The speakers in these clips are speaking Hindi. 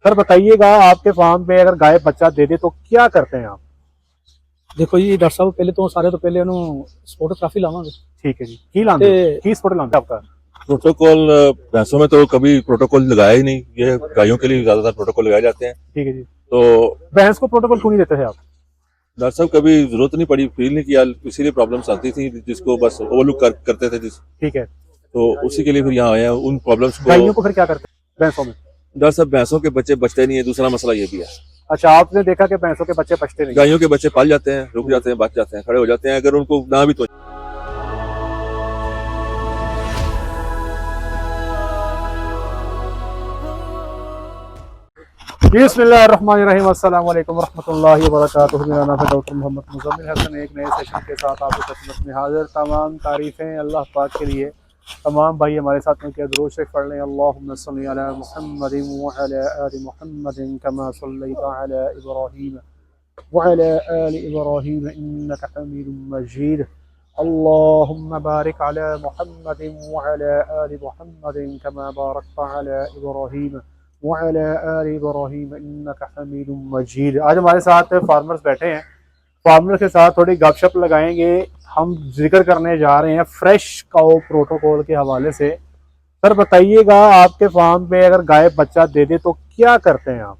सर बताइएगा, आपके फार्म पे अगर गाय बच्चा दे दे तो क्या करते हैं आप? देखो जी डॉक्टर साहब पहले तो सारे तो पहले उन्होंने स्पोटोग्राफी लावांगे ठीक है जी, की लाते ते हो की स्पॉट लाते हो आपका? प्रोटोकॉल भैंसों में तो कभी प्रोटोकॉल लगाया ही नहीं। ये गायों के लिए ज्यादातर प्रोटोकॉल लगाए जाते हैं। ठीक है जी। तो भैंस को प्रोटोकॉल क्यों नहीं देते थे आप? डॉक्टर साहब कभी जरूरत नहीं पड़ी, फील नहीं किया, इसीलिए प्रॉब्लम्स आती थी जिसको बस ओवरलुक करते थे ठीक है। तो उसी के लिए फिर यहाँ आए हैं उन प्रॉब्लम्स को। गायों को फिर क्या करते हैं भैंसों में? डॉक्टर साहब भैंसों के बच्चे बचते नहीं है, दूसरा मसला ये भी है। अच्छा, आपने देखा कि भैंसों के बच्चे बचते नहीं? गायों के बच्चे पल जाते हैं, रुक जाते हैं, बच जाते हैं, खड़े हो जाते हैं, अगर उनको ना भी तो। बिस्मिल्लाहिर्रहमानिर्रहीम, अस्सलाम वालेकुम रहमतुल्लाहि व बरकातुहू। मेरा नाम है डॉक्टर मोहम्मद मुज़म्मिल हसन। एक नए सेशन के साथ आपकी खिदमत में हाजिर। तमाम तारीफ़ें अल्लाह पाक के लिए। तमाम भाई हमारे साथ में क्या दुरूद शरीफ पढ़ लें। अल्लाहुम्मा सल्लि अला मुहम्मदिन व अला आलि मुहम्मदिन कमा सल्लैता अला इब्राहीम व अला आलि इब्राहीम इन्नका हमीदुम मजीद। अल्लाहुम्मा बारिक अला मुहम्मदिन व अला आलि मुहम्मदिन कमा बारकता अला इब्राहीम वअला आलि इब्राहीम इन्नका हमीदुम मजीद। आज हमारे साथ फार्मर्स बैठे हैं। फार्मर्स के साथ थोड़ी गपशप लगाएंगे। हम जिक्र करने जा रहे हैं फ्रेश काउ प्रोटोकॉल के हवाले से। सर बताइएगा, आपके फार्म पे अगर गाय बच्चा दे दे तो क्या करते हैं आप?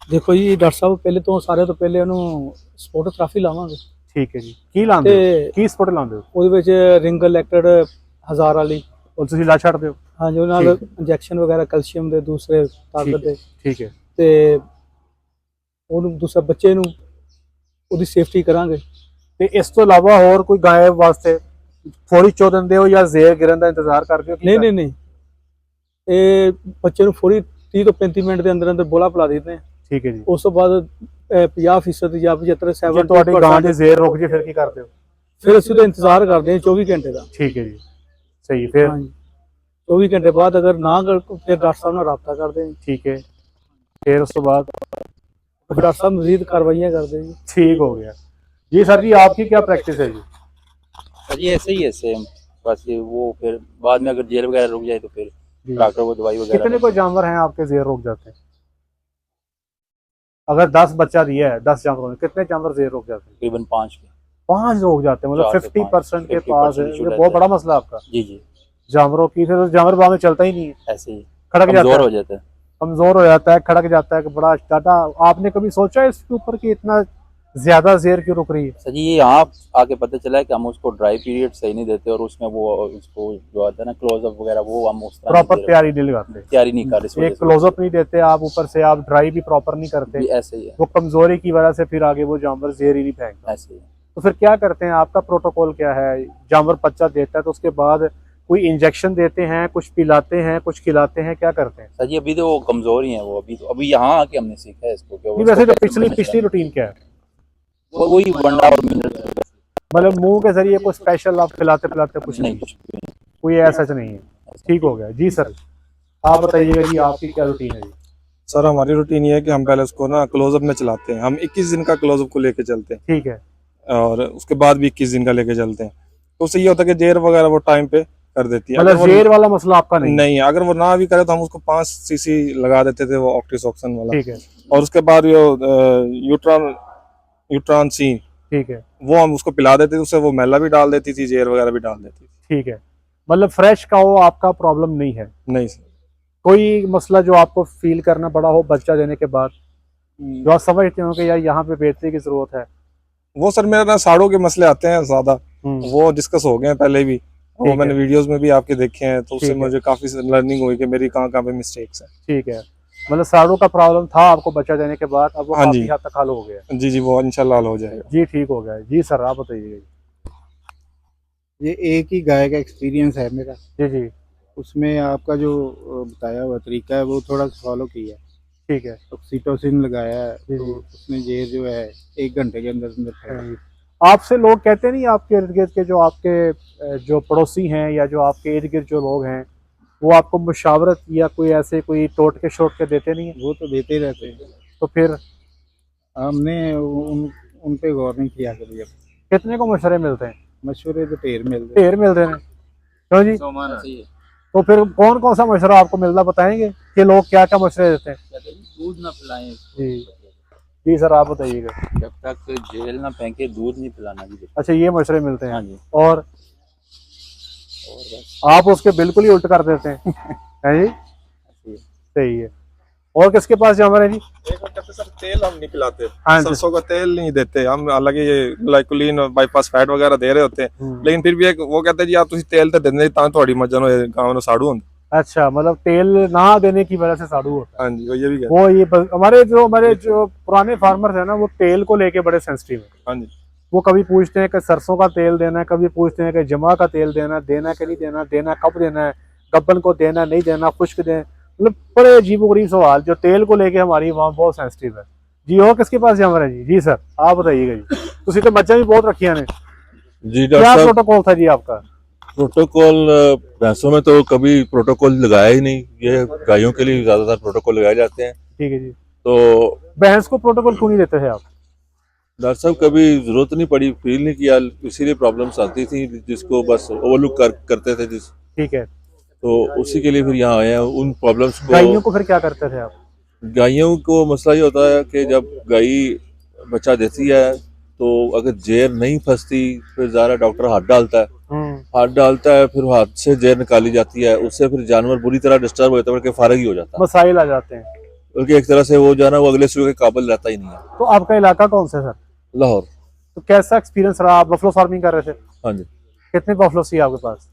देखो जी डॉक्टर साहब पहले तो सारे तो पहले उन्होंने स्पोटोग्राफी लावांगे ठीक है जी, की लाते ते हो की स्पॉट लाते हो? ਉਹਦੇ ਵਿੱਚ ਰਿੰਗ ਇਲੈਕਟਡ 1000 ਵਾਲੀ और ਤੁਸੀਂ ਲਾ ਛੱਡਦੇ ਹੋ? ਹਾਂਜੀ ਉਹਨਾਂ ਨਾਲ ਇੰਜੈਕਸ਼ਨ ਵਗੈਰਾ ਕੈਲਸ਼ੀਅਮ ਦੇ ਦੂਸਰੇ ਤਾਕਤ ਦੇ ठीक है। ਤੇ ਉਹਨੂੰ ਦੂਸਰਾ ਬੱਚੇ ਨੂੰ ਉਹਦੀ ਸੇਫਟੀ ਕਰਾਂਗੇ। ਤੇ ਇਸ ਤੋਂ ਇਲਾਵਾ ਹੋਰ ਕੋਈ गाय ਵਾਸਤੇ ਫੌਰੀ ਚੋ ਦਿੰਦੇ ਹੋ ਜਾਂ ਜ਼ੇਰ ਗਿਰਨ ਦਾ ਇੰਤਜ਼ਾਰ ਕਰਦੇ ਹੋ? ਨਹੀਂ ਨਹੀਂ ਨਹੀਂ ਇਹ ਬੱਚੇ ਨੂੰ ਫੌਰੀ 30 ਤੋਂ 35 ਮਿੰਟ ਦੇ ਅੰਦਰ ਅੰਦਰ ਬੋਲਾ ਪਿਲਾ ਦਿੰਦੇ ਹਾਂ। ठीक है जी। ਉਸ ਤੋਂ ਬਾਅਦ 50% ਜਾਂ 75 ਜੇ 70 ਤੁਹਾਡੀ ਗਾਂ ਦੇ ਜ਼ੇਰ ਰੁਕ ਜੇ ਫਿਰ ਕੀ ਕਰਦੇ ਹੋ? ਫਿਰ ਅਸੀਂ ਉਹਦਾ ਇੰਤਜ਼ਾਰ ਕਰਦੇ ਹਾਂ 24 ਘੰਟੇ ਦਾ। ठीक है जी, सही। फिर? ਹਾਂਜੀ 24 ਘੰਟੇ ਬਾਅਦ ਅगर ਨਾ ਫਿਰ ਡਾਕਟਰ ਸਾਹਿਬ ਨਾਲ ਰਾਬਤਾ ਕਰਦੇ ਹਾਂ। ठीक है। फिर उस तो बाद? ਫਿਰ ਡਾਕਟਰ ਸਾਹਿਬ ਮਜ਼ੀਦ ਕਾਰਵਾਈਆਂ ਕਰਦੇ ਜੀ। ठीक हो गया जी। सर जी आपकी क्या प्रैक्टिस है जी? जी ऐसे ही है सेम। बस ये वो फिर बाद में अगर जेल वगैरह रुक जाए तो फिर डॉक्टर को दवाई वगैरह। कितने कोई जानवर हैं आपके जेर रोक जाते हैं? अगर 10 बच्चा दिया है, 10 जानवरों में कितने जानवर जेर रोक जाते हैं? तकरीबन 5 के। 5 रोक जाते हैं, मतलब 4 से 50% के 50% पास है। इशू ये रहता बहुत है। बड़ा मसला आपका जी जी जानवरों की। फिर जानवर बाद में चलता ही नहीं है, ऐसे ही खड़क जाता कमजोर है, हो जाता है। कमजोर हो जाता है, खड़क जाता है कि बड़ा डाटा। आपने कभी सोचा है इसके ऊपर कि इतना ज्यादा जेर क्यों रुक रही है? सर जी ये यहाँ आके पता चला है कि हम उसको ड्राई पीरियड सही नहीं देते और उसमें वो उसको जो आता है ना क्लोजअप वगैरह वो हम उस तरह प्रॉपर नहीं दे रहे। तैयारी नहीं लगाते, तैयारी नहीं कर रहे। एक क्लोजअप नहीं देते आप, ऊपर से आप ड्राई भी प्रॉपर नहीं करते। ऐसे ही है। वो कमजोरी की वजह से फिर आगे वो जानवर जेर ही नहीं फेंकता। ऐसे ही है। तो फिर क्या करते हैं? आपका प्रोटोकॉल क्या है? जानवर बच्चा देता है तो उसके बाद कोई इंजेक्शन देते हैं, कुछ पिलाते हैं, कुछ खिलाते हैं, क्या करते हैं? सर जी अभी तो वो कमजोर ही है वो। अभी यहाँ आके हमने सीखा है इसको नहीं, वैसे तो पिछली रूटीन क्या है? वही वंडा और मिनरल। मतलब मुंह के जरिए कोई स्पेशल आप खिलाते पिलाते कुछ नहीं नहीं? कुछ भी नहीं। कोई ऐसा नहीं है। ठीक हो गया जी। सर आप बताइएगा जी, आपकी क्या रूटीन है जी? सर हमारी रूटीन ये है कि हम पहले उसको ना क्लोजअप में चलाते हैं। हम 21 दिन का क्लोजअप को लेके चलते हैं ठीक है। और उसके बाद भी 21 दिन का लेके चलते हैं। तो उससे ये होता है कि जेर वगैरह वो टाइम पे कर देती है। मतलब जेर वाला मसला आपका नहीं? नहीं, अगर वो ना भी करे तो हम उसको 5 सीसी लगा देते थे, वो ऑक्टीसॉक्सन वाला। ठीक है। और उसके बाद यूट्रॉन सी, ठीक है, वो हम उसको पिला देते थे। उससे वो मैला भी डाल देती थी, जेर वगैरह भी डाल देती थी। ठीक है। मतलब फ्रेश का हो आपका प्रॉब्लम नहीं है? नहीं सर। कोई मसला जो आपको फील करना पड़ा हो बच्चा देने के बाद, जो आप समझते हो कि यार यहाँ पे बेहतरी की जरूरत है? वो सर मेरे ना साड़ों के मसले आते हैं ज्यादा, वो डिस्कस हो गए हैं पहले भी, वो मैंने वीडियोस में भी आपके देखे हैं। तो उससे मुझे काफी लर्निंग हुई कि मेरी कहाँ कहाँ पे मिस्टेक्स हैं। ठीक है। मतलब साड़ों का प्रॉब्लम था आपको बच्चा देने के बाद, अब वो हाँ जी, काफी हद तक हल हो गया? जी जी, वो इंशाल्लाह हल हो जाएगा जी ठीक हो गया जी। सर आप बताइए। ये एक ही गाय का एक्सपीरियंस है मेरा। जी जी। उसमें आपका जो बताया हुआ तरीका है वो थोड़ा फॉलो किया। ठीक है। ऑक्सीटोसिन लगाया है जी तो जी। उसने जेर जो है 1 घंटे के अंदर अंदर फैला। आपसे लोग कहते नहीं, आपके इर्द गिर्द के जो आपके जो पड़ोसी हैं या जो आपके इर्द गिर्द जो लोग हैं, वो आपको मुशावरत या कोई ऐसे कोई टोटके शोटके देते नहीं है? वो तो देते ही रहते हैं। तो फिर हमने उन पे गौर नहीं किया कभी। कितने को मशवरे मिलते हैं? मशवरे तो ढेर मिलते हैं। ढेर मिलते हैं। क्यों जी? ऐसे ही है। तो फिर कौन कौन सा मशवरा आपको मिलता, बताएंगे कि लोग क्या क्या मशवरे देते हैं? कहते हैं दूध ना पिलाएं इसको। जी जी सर, आप बताइएगा। जब तक जेल ना फेंके दूध नहीं पिलाना जी। अच्छा, ये मशवरे मिलते हैं। हाँ जी। और बस आप उसके बिल्कुल ही उल्ट कर देते हैं हैं जी? सही है। और किसके पास जा रहे हैं जी? एक और कहते सर तेल हम नहीं पिलाते, हाँ जी। सरसों का तेल नहीं देते हम, हालांकि ये ग्लाइकोलिन और बाईपास फैट वगैरह दे रहे होते हैं, लेकिन फिर भी एक वो कहते हैं जी आप तुसी तेल तो देने तां ਤੁਹਾਡੀ ਮੱਝਾਂ ਨੂੰ ਗਾਵਾਂ ਨੂੰ ਸਾੜੂ ਹੁੰਦਾ। अच्छा, मतलब तेल ना देने की वजह से साड़ू होता हाँ जी, वो ये भी कहते है। वो ये हमारे जो पुराने फार्मर्स है ना, वो तेल को लेके बड़े सेंसिटिव है। हैं। हाँ जी, वो कभी पूछते हैं कि सरसों का तेल देना है, कभी पूछते हैं कि जमा का तेल देना कि नहीं देना, देना कब देना है, गब्बन को देना नहीं देना, खुश्क दें, मतलब बड़े अजीबोगरीब सवाल जो तेल को लेके हमारी वहाँ बहुत सेंसिटिव है जी। और किसके पास जा रहे हैं जी? जी सर, आप बताइएगा जी। तुसी तो मच्छा भी बहुत रखी ने, जी क्या डॉक्टर साहब, प्रोटोकॉल था जी आपका? प्रोटोकॉल भैंसों में तो कभी प्रोटोकॉल लगाया ही नहीं, ये गायों के लिए ज्यादातर प्रोटोकॉल लगाए जाते हैं। ठीक है जी। तो भैंस को प्रोटोकॉल क्यों नहीं देते थे आप? डॉक्टर साहब कभी जरूरत नहीं पड़ी, फील नहीं किया, इसीलिए प्रॉब्लम्स आती थी जिसको बस ओवरलुक करते थे जिस, ठीक है। तो उसी के लिए फिर यहाँ आए हैं उन प्रॉब्लम्स गायों को। को फिर क्या करते थे आप? गायों को मसला ये होता है कि जब गाय बच्चा देती है तो अगर जेर नहीं फंसती फिर ज़्यादा डॉक्टर हाथ डालता है, फिर हाथ से जेर निकाली जाती है, उससे फिर जानवर बुरी तरह डिस्टर्ब हो जाता है, बल्कि फारग ही हो जाता है, मसाइल आ जाते हैं। बल्कि एक तरह से वो जो है ना वो अगले सुबह के काबिल रहता ही नहीं है। तो आपका इलाका कौन सा है सर? लाहौर। तो कैसा एक्सपीरियंस रहा? आप बफलो फार्मिंग कर रहे थे? हाँ जी, कितने बफलो सी आपके पास?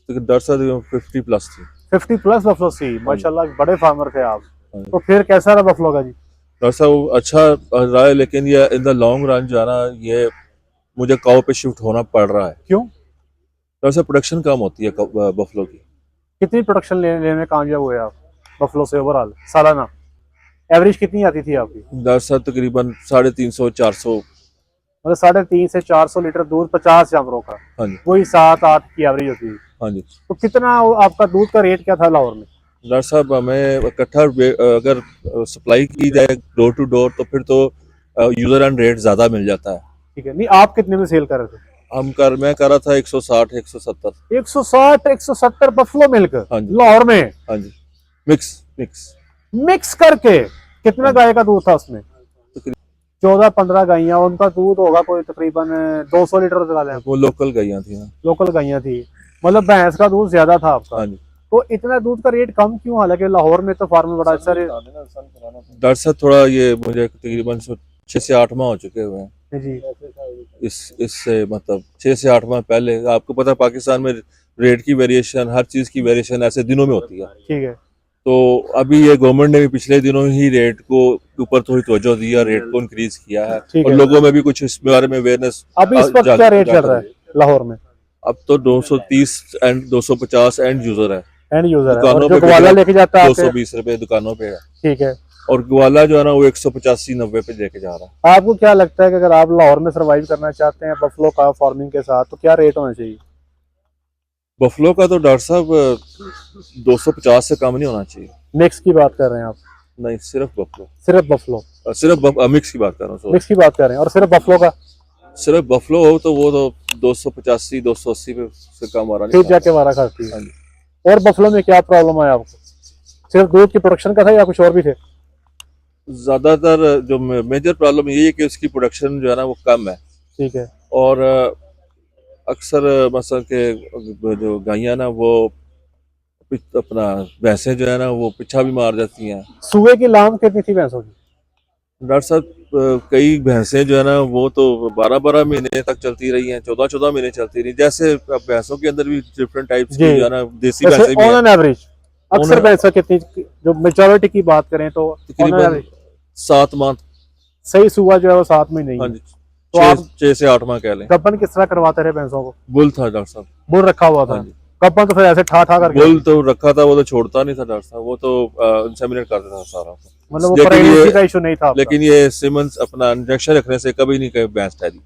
तो डॉक्टर साहब 50+ थी। 50+ बफलो सी, माशाल्लाह बड़े फार्मर थे आप। हाँ। तो फिर कैसा रहा बफलो का जी? डॉक्टर साहब अच्छा रहा है, लेकिन ये इन द लॉन्ग रन जो है ना ये मुझे काऊ पे शिफ्ट होना पड़ रहा है। क्यों? डॉक्टर साहब प्रोडक्शन कम होती है बफलो की। कितनी प्रोडक्शन लेने में कामयाब हुए आप बफलो से ओवरऑल सालाना? एवरेज कितनी आती थी आपकी? डॉक्टर साहब तकरीबन 350-400। मतलब 350 से 400 लीटर दूध 50 जानवरों का, हाँ जी, वही 7-8 की एवरेज होती थी। हाँ जी। तो कितना आपका दूध का रेट क्या था लाहौर में? डॉक्टर साहब हमें इकट्ठा अगर सप्लाई की जाए डोर टू डोर तो फिर तो यूजर एंड रेट ज्यादा मिल जाता है। ठीक है। नहीं, आप कितने में सेल कर रहे थे? मैं कर रहा था 160-170। 160-170 बफलो मिल्क हाँ जी, लाहौर में हाँ जी, मिक्स करके? कितना गाय का दूध था उसमें? 14-15 गायियां, उनका दूध होगा कोई तकरीबन 200 लीटर लगा लें। वो लोकल गायियां थी ना। लोकल गायियां थी, मतलब भैंस का दूध ज्यादा था आपका। हाँ जी। तो इतना दूध का रेट कम क्यों? हालांकि लाहौर में तो फार्म बड़ा अच्छा रेट। डॉक्टर साहब थोड़ा ये मुझे तकरीबन 6 से 8 माह हो चुके हुए हैं जी। इससे मतलब 6 से 8 माह पहले आपको पता है पाकिस्तान में रेट की वेरिएशन, हर चीज की वेरिएशन ऐसे दिनों में होती है। ठीक है। तो अभी ये गवर्नमेंट ने भी पिछले दिनों ही रेट को ऊपर थोड़ी तवज्जो दी है, रेट को इंक्रीज किया है ठीक और है। लोगों में भी कुछ इस बारे में अवेयरनेस। अभी इस वक्त क्या रेट चल रहा है लाहौर में? अब तो 230 एंड 250 एंड यूजर है, एंड यूजर है, दुकानों और जो पे ग्वाला लेके जाता है 220 रुपए दुकानों पे है। ठीक है। और ग्वाला जो है ना वो 185-90 पे लेके जा रहा है। आपको क्या लगता है कि अगर आप लाहौर में सरवाइव करना चाहते हैं बफलो का फार्मिंग के साथ, तो क्या रेट होना चाहिए? बफलो का तो डॉक्टर साहब 250 से कम नहीं होना चाहिए। मिक्स की बात कर रहे हैं आप? नहीं, सिर्फ बफलो, सिर्फ बफलो, मिक्स की बात कर रहा हूँ। मिक्स की बात कर रहे हैं। और सिर्फ बफलो का? सिर्फ बफलो हो तो वो तो 285-280 पे से कम आ रहा फिर नहीं। जाके वारा खाती है। हाँ जी। और बफलो में क्या प्रॉब्लम आया आपको? सिर्फ दूध की प्रोडक्शन का था या कुछ और भी थे? ज्यादातर जो मेजर प्रॉब्लम ये है कि उसकी प्रोडक्शन जो है ना वो कम है। ठीक है। और अक्सर मसल के जो गायियाँ ना वो अपना भैंसें जो है ना वो पीछा भी मार जाती हैं। सुए की लाम कितनी थी भैंसों की? डॉक्टर साहब कई भैंसें जो है ना वो तो 12-12 महीने तक चलती रही हैं, 14-14 महीने चलती रही। जैसे अब भैंसों के अंदर भी डिफरेंट टाइप्स की जो है ना देसी भैंसें भी ऑन हैं। एन एवरेज अक्सर भैंसों कितनी, जो मेजॉरिटी की बात करें तो तकरीबन 7 माह। सही सुआ जो है वो 7 महीने ही हाँ है। जी, तो आप 6 से 8 माह कह लें। गब्बन किस तरह करवाते रहे भैंसों को? बुल था डॉक्टर साहब। बुल रखा हुआ था? हाँ जी। गब्बन तो फिर ऐसे ठा करके? बुल तो रखा था, वो तो छोड़ता नहीं था डॉक्टर साहब, वो तो इंसेमिनेट करता था सारा। मतलब वो लेकिन प्रेगनेंसी ये का इशू नहीं था आपका? लेकिन ये सिमंस अपना इंजेक्शन रखने से कभी नहीं कहीं भैंस ठहरी,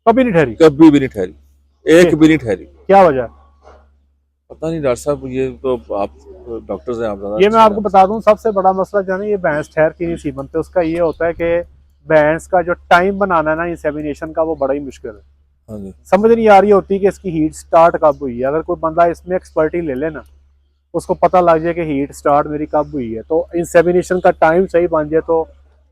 कभी नहीं ठहरी? कभी भी नहीं ठहरी, एक भी नहीं ठहरी। क्या वजह? पता नहीं डॉक्टर साहब, ये तो आप डॉक्टर्स हैं, आप ज्यादा ये मैं आपको बता दूं, सबसे बड़ा मसला जो है ना ये भैंस ठहरती नहीं सी बनते, उसका ये होता है कि भैंस का जो टाइम बनाना है ना इंसेमिनेशन का, वो बड़ा ही मुश्किल है। हाँ जी। समझ नहीं आ रही होती कि इसकी हीट स्टार्ट कब हुई है। अगर कोई बंदा इसमें एक्सपर्टी ले लेना उसको पता लग जाए कि हीट स्टार्ट मेरी कब हुई है, तो इंसेमिनेशन का टाइम सही बन जाए तो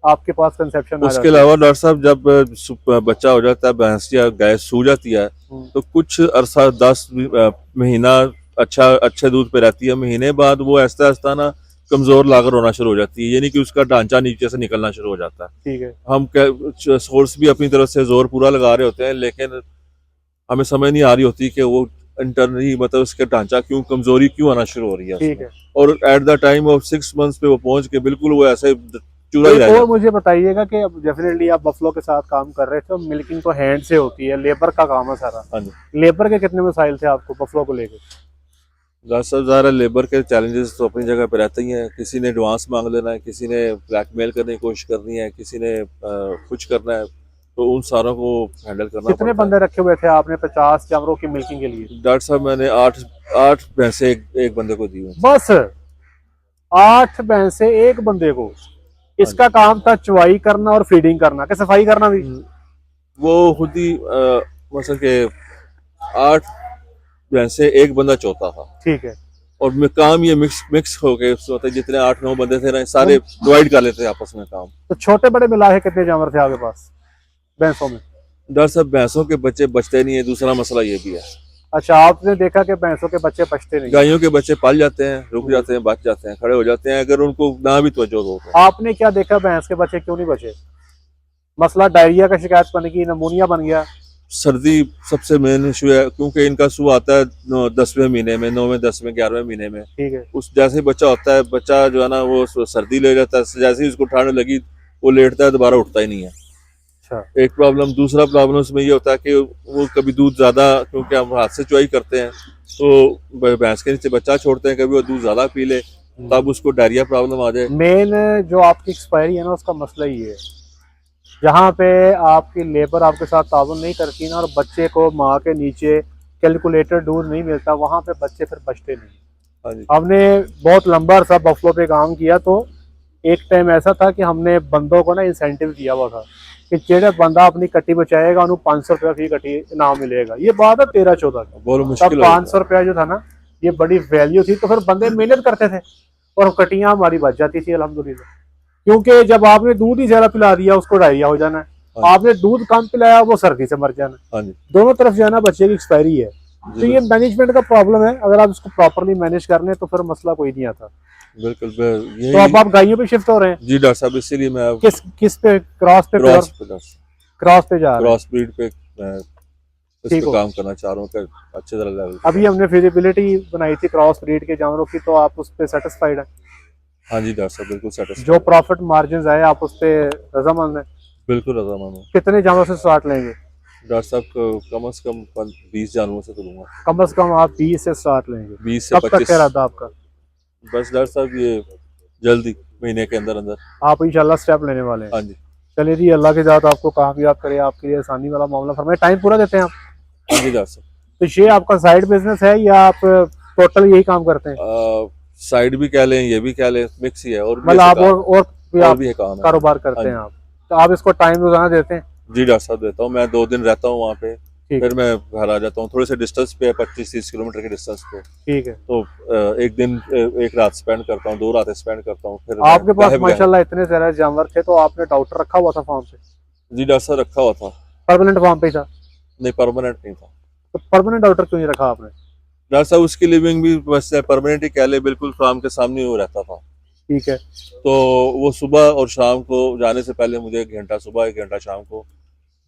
आपके पास कंसेप्शन आ उसके जाता है। अलावा डॉक्टर साहब जब बच्चा हो जाता है, भैंस या गाय सू जाती है, तो कुछ अरसा 10 महीना अच्छे दूध पे रहती है। महीने बाद वो आहिस्ता आहिस्ता ना कमजोर लाकर होना शुरू हो जाती है, यानी कि उसका ढांचा नीचे से निकलना शुरू हो जाता है। ठीक है। हम सोर्स भी अपनी तरफ से जोर पूरा लगा रहे होते हैं, लेकिन हमें समझ नहीं आ रही होती कि वो इंटरनली मतलब उसका ढांचा क्यों कमजोरी क्यों आना शुरू हो रही है ठीक उसमें। है। और at the time of 6 months पे वो पहुंच के बिल्कुल वो ऐसे चूरा ही एक रह और जाता मुझे बताइएगा कि अब डेफिनेटली आप बफलो के साथ काम कर रहे थे, मिल्किंग तो हैंड से होती है, लेबर का काम है सारा। है। हाँ जी लेबर के कितने मसाइल थे आपको बफलो को लेकर? डॉक्टर साहब, ज़ाहिर है लेबर के चैलेंजेस तो अपनी जगह पे रहते ही हैं। किसी ने एडवांस मांग लेना है, किसी ने ब्लैकमेल करने की कोशिश करनी है, किसी ने कुछ करना है, तो उन सारों को हैंडल करना कितने पड़ता बंदे रखे हुए थे आपने 50 जानवरों की मिल्किंग के लिए? है। डॉक्टर साहब मैंने आठ भैंसे एक बंदे को दी हुई। बस 8 भैंसे एक बंदे को? इसका काम था चुवाई करना और फीडिंग करना, कि सफाई करना भी? वो खुद ही मतलब के 8 भैंसे एक बंदा चौथा था। ठीक है। और काम ये मिक्स हो गए, मतलब जितने 8-9 बंदे थे ना, सारे डिवाइड कर लेते आपस में काम। तो छोटे बड़े मिला के कितने जानवर थे आपके पास भैंसों में? डॉक्टर साहब भैंसों के बच्चे बचते नहीं है, दूसरा मसला ये भी है। अच्छा, आपने देखा कि भैंसों के बच्चे बचते नहीं? गायों के बच्चे पल जाते हैं, रुक जाते हैं, बच जाते हैं, खड़े हो जाते हैं, अगर उनको ना भी तवज्जो दो तो। आपने क्या देखा भैंस के बच्चे क्यों नहीं बचे? मसला डायरिया का शिकायत बन गई, नमूनिया बन गया? सर्दी सबसे मेन इशू है, क्योंकि इनका सू आता है 10वें महीने में, 9वें 10वें 11वें महीने में। ठीक है। उस जैसे ही बच्चा होता है, बच्चा जो है ना वो सर्दी ले जाता है, जैसे ही उसको ठंड लगी वो लेटता है, दोबारा उठता ही नहीं है। अच्छा। एक प्रॉब्लम। दूसरा प्रॉब्लम उसमें ये होता है कि वो कभी दूध ज्यादा, क्योंकि हम हाथ से चुवाई करते हैं, तो भैंस के नीचे बच्चा छोड़ते हैं, कभी वो दूध ज्यादा पी ले तब उसको डायरिया प्रॉब्लम आ जाए। मेन जो आपकी एक्सपायरी है ना, उसका मसला ये है, जहाँ पे आपकी लेबर आपके साथ ताउन नहीं करती ना, और बच्चे को माँ के नीचे कैलकुलेटेड दूध नहीं मिलता, वहाँ पे बच्चे फिर बचते नहीं। हाँ जी। हमने बहुत लंबा अरसा बफलो पे काम किया, तो एक टाइम ऐसा था कि हमने बंदों को ना इंसेंटिव दिया हुआ था कि जेड़ा बंदा अपनी कट्टी बचाएगा उन्हें 500 रुपया फी कट्टी इनाम मिलेगा। ये बात है 13-14 की। बहुत तब मुश्किल 500 रुपया जो था ना, ये बड़ी वैल्यू थी, तो फिर बंदे मेहनत करते थे और कट्टियां हमारी बच जाती थी अल्हम्दुलिल्लाह। क्योंकि जब आपने दूध ही ज्यादा पिला दिया उसको डायरिया हो जाना है, आपने दूध कम पिलाया वो सर्दी से मर जाना। हाँ जी। दोनों तरफ जो है ना बच्चे की एक्सपायरी है। तो ये मैनेजमेंट का प्रॉब्लम है, अगर आप इसको प्रॉपरली मैनेज कर लें तो फिर मसला कोई नहीं आता। बिल्कुल। तो अब आप गायों पे शिफ्ट हो रहे हैं? जी डॉक्टर साहब, इसीलिए मैं किस पे? क्रॉस पे जा रहे हैं? क्रॉस ब्रीड पे इस ठीक पे हो। काम करना चाह रहा हूँ कि अच्छे तरह लेवल। अभी हमने फिजिबिलिटी बनाई थी क्रॉस ब्रीड के जानवरों की, तो आप उस पे सेटिस्फाइड हैं? हाँ जी डॉक्टर साहब, बिल्कुल सेटिस्फाइड। जो प्रॉफिट मार्जिन आए आप उस पे रजामंद हैं? बिल्कुल रजामंद हूँ। कितने जानवरों से स्टार्ट लेंगे? डॉक्टर साहब को कम से कम 20 जानवरों से करूँगा। कम से कम आप 20 से स्टार्ट लेंगे? 20 से कब तक 25। का इरादा आपका? बस डॉक्टर साहब ये जल्दी महीने के अंदर अंदर। आप इंशाल्लाह स्टेप लेने वाले हैं? हाँ जी। चलिए जी, अल्लाह के साथ आपको कामयाब करे, आपके लिए आसानी वाला मामला फरमाए। टाइम पूरा देते हैं आप? हाँ जी डॉक्टर साहब। तो ये आपका साइड बिजनेस है या आप टोटल यही काम करते हैं? साइड भी कह लें, ये भी कह लें, मिक्स ही है। और मतलब आप और भी आप भी है काम है। कारोबार करते हैं आप? तो आप इसको टाइम रोजाना देते हैं? जी डॉक्टर साहब देता हूँ। मैं 2 दिन रहता हूँ वहाँ पे, ठीक। फिर मैं घर आ जाता हूँ। थोड़े से डिस्टेंस पे है, 25-30 किलोमीटर के डिस्टेंस पे। ठीक है। तो एक दिन एक रात स्पेंड करता हूँ, 2 रातें स्पेंड करता हूँ। फिर आपके पास माशाल्लाह इतने सारे जानवर थे, तो आपने डॉक्टर रखा हुआ था फार्म पे? जी डॉक्टर साहब रखा हुआ था। परमानेंट फार्म पे ही था? नहीं, परमानेंट नहीं था। तो परमानेंट डॉक्टर क्यों नहीं रखा आपने? डॉक्टर साहब उसकी लिविंग भी बस परमानेंट ही कह ले, बिल्कुल फार्म के सामने वो रहता था। ठीक है। तो वो सुबह और शाम को जाने से पहले मुझे 1 घंटा सुबह 1 घंटा शाम को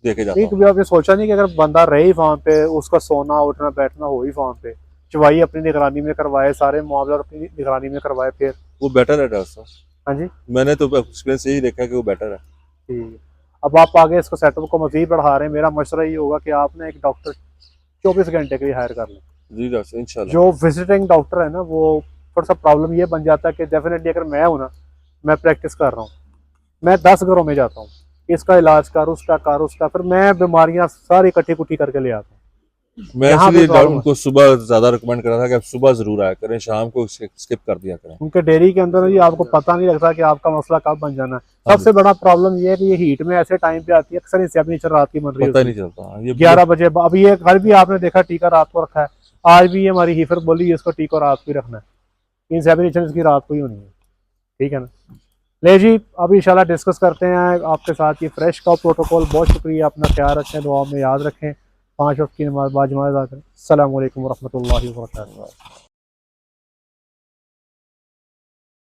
देखे जाता नहीं, कभी आपने सोचा नहीं कि अगर बंदा रहे ही फार्म पे, उसका सोना उठना बैठना हो ही फार्म पे, चवाई अपनी निगरानी में करवाए, सारे मामले अपनी निगरानी में करवाए, फिर? वो बेटर है डॉक्टर साहब। हाँ जी। मैंने तो एक्सपीरियंस यही देखा कि वो बेटर है। ठीक है। अब आप आगे इसको सेटअप को मजीद बढ़ा रहे हैं, मेरा मशवरा ये होगा कि आप ना एक डॉक्टर 24 घंटे के लिए हायर कर लें। जी डॉक्टर साहब, इंशाल्लाह। जो विजिटिंग डॉक्टर है ना, वो थोड़ा सा प्रॉब्लम ये बन जाता है कि डेफिनेटली अगर मैं हूँ ना, मैं प्रैक्टिस कर रहा हूँ, मैं 10 घरों में जाता हूँ, इसका इलाज कर, उसका, फिर मैं बीमारियां सारी इकट्ठी इकट्ठी करके ले आता हूँ। मैं यहाँ पे इसलिए प्रॉब्लम है। उनको सुबह ज्यादा रिकमेंड कर रहा था कि आप सुबह जरूर आया करें, शाम को स्किप कर दिया करें। उनके डेयरी के अंदर जी आपको पता नहीं लगता कि आपका मसला कब बन जाना है। हाँ सबसे बड़ा प्रॉब्लम ये है कि ये हीट में ऐसे टाइम पे आती है, अक्सर इंसेमिनेशन रात की बन रही पता है, ही नहीं चलता। ये 11 बजे। अभी ये कल भी आपने देखा टीका रात को रखा है, आज भी ये हमारी हीफर बोली है इसको टीका रात को ही रखना है। इंसेमिनेशन इसकी रात को ही होनी है, ठीक है ना। ले जी, अब इंशाल्लाह डिस्कस करते हैं आपके साथ ये फ्रेश का प्रोटोकॉल। बहुत शुक्रिया, अपना ख्याल रखें, दुआ में याद रखें, 5 वक्त की नमाज बाजमात अदा करें। अस्सलामु अलैकुम वरहमतुल्लाहि वबरकातुहू।